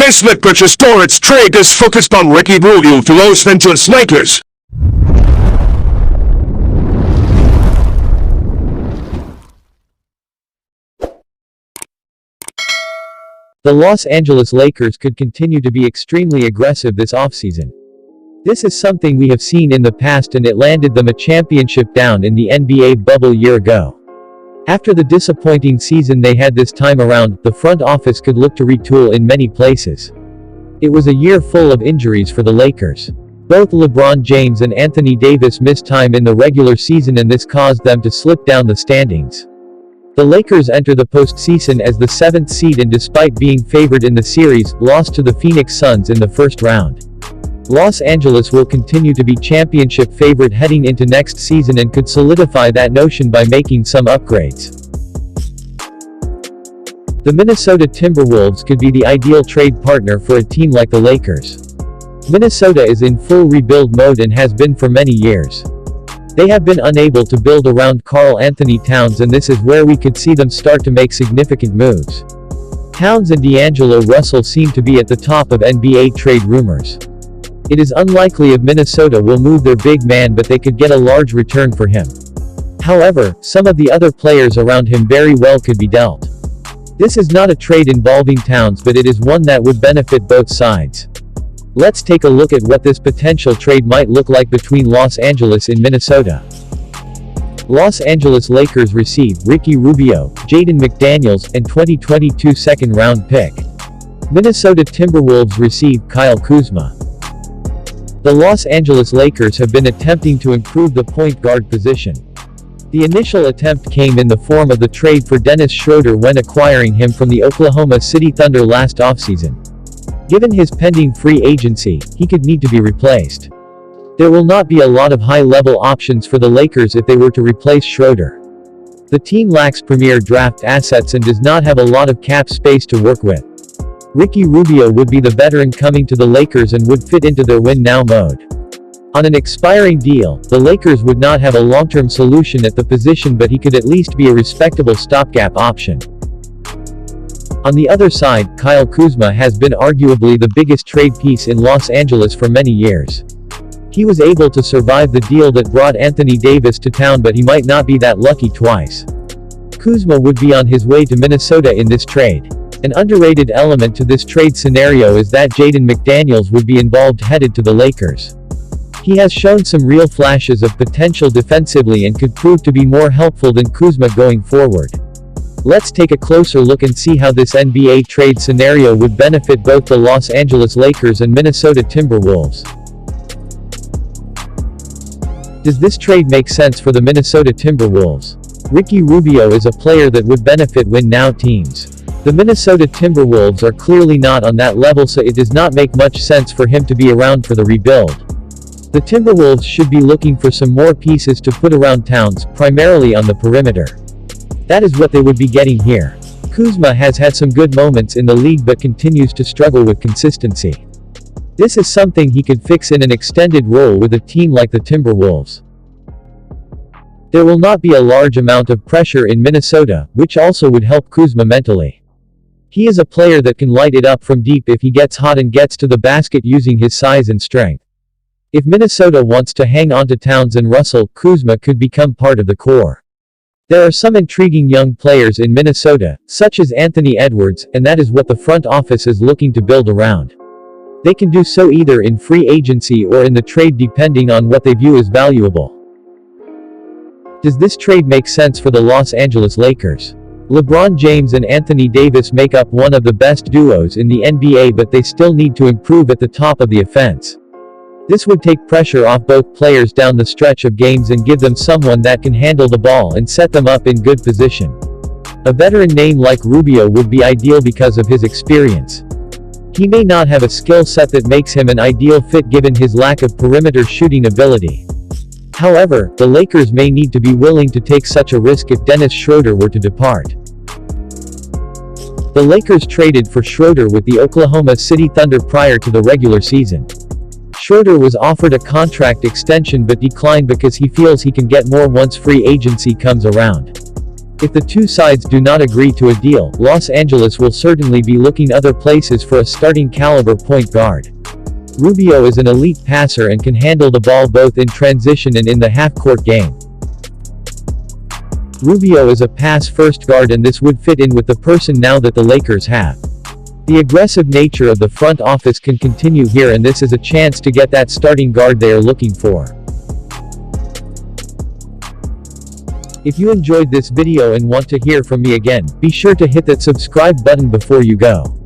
This LAKERS storage trade is focused on Rubio to Los Angeles Lakers. The Los Angeles Lakers could continue to be extremely aggressive this offseason. This is something we have seen in the past, and it landed them a championship down in the NBA bubble year ago. After the disappointing season they had this time around, the front office could look to retool in many places. It was a year full of injuries for the Lakers. Both LeBron James and Anthony Davis missed time in the regular season, and this caused them to slip down the standings. The Lakers enter the postseason as the 7th seed and, despite being favored in the series, lost to the Phoenix Suns in the first round. Los Angeles will continue to be championship favorite heading into next season and could solidify that notion by making some upgrades. The Minnesota Timberwolves could be the ideal trade partner for a team like the Lakers. Minnesota is in full rebuild mode and has been for many years. They have been unable to build around Karl Anthony Towns, and this is where we could see them start to make significant moves. Towns and D'Angelo Russell seem to be at the top of NBA trade rumors. It is unlikely if Minnesota will move their big man, but they could get a large return for him. However, some of the other players around him very well could be dealt. This is not a trade involving Towns, but it is one that would benefit both sides. Let's take a look at what this potential trade might look like between Los Angeles and Minnesota. Los Angeles Lakers receive Ricky Rubio, Jaden McDaniels, and 2022 second-round pick. Minnesota Timberwolves receive Kyle Kuzma. The Los Angeles Lakers have been attempting to improve the point guard position. The initial attempt came in the form of the trade for Dennis Schroeder when acquiring him from the Oklahoma City Thunder last offseason. Given his pending free agency, he could need to be replaced. There will not be a lot of high-level options for the Lakers if they were to replace Schroeder. The team lacks premier draft assets and does not have a lot of cap space to work with. Ricky Rubio would be the veteran coming to the Lakers and would fit into their win-now mode. On an expiring deal, the Lakers would not have a long-term solution at the position, but he could at least be a respectable stopgap option. On the other side, Kyle Kuzma has been arguably the biggest trade piece in Los Angeles for many years. He was able to survive the deal that brought Anthony Davis to town, but he might not be that lucky twice. Kuzma would be on his way to Minnesota in this trade. An underrated element to this trade scenario is that Jaden McDaniels would be involved headed to the Lakers. He has shown some real flashes of potential defensively and could prove to be more helpful than Kuzma going forward. Let's take a closer look and see how this NBA trade scenario would benefit both the Los Angeles Lakers and Minnesota Timberwolves. Does this trade make sense for the Minnesota Timberwolves? Ricky Rubio is a player that would benefit win-now teams. The Minnesota Timberwolves are clearly not on that level, so it does not make much sense for him to be around for the rebuild. The Timberwolves should be looking for some more pieces to put around Towns, primarily on the perimeter. That is what they would be getting here. Kuzma has had some good moments in the league but continues to struggle with consistency. This is something he could fix in an extended role with a team like the Timberwolves. There will not be a large amount of pressure in Minnesota, which also would help Kuzma mentally. He is a player that can light it up from deep if he gets hot and gets to the basket using his size and strength. If Minnesota wants to hang on to Towns and Russell, Kuzma could become part of the core. There are some intriguing young players in Minnesota, such as Anthony Edwards, and that is what the front office is looking to build around. They can do so either in free agency or in the trade, depending on what they view as valuable. Does this trade make sense for the Los Angeles Lakers? LeBron James and Anthony Davis make up one of the best duos in the NBA, but they still need to improve at the top of the offense. This would take pressure off both players down the stretch of games and give them someone that can handle the ball and set them up in good position. A veteran name like Rubio would be ideal because of his experience. He may not have a skill set that makes him an ideal fit given his lack of perimeter shooting ability. However, the Lakers may need to be willing to take such a risk if Dennis Schroeder were to depart. The Lakers traded for Schroeder with the Oklahoma City Thunder prior to the regular season. Schroeder was offered a contract extension but declined because he feels he can get more once free agency comes around. If the two sides do not agree to a deal, Los Angeles will certainly be looking other places for a starting caliber point guard. Rubio is an elite passer and can handle the ball both in transition and in the half-court game. Rubio is a pass-first guard, and this would fit in with the person now that the Lakers have. The aggressive nature of the front office can continue here, and this is a chance to get that starting guard they are looking for. If you enjoyed this video and want to hear from me again, be sure to hit that subscribe button before you go.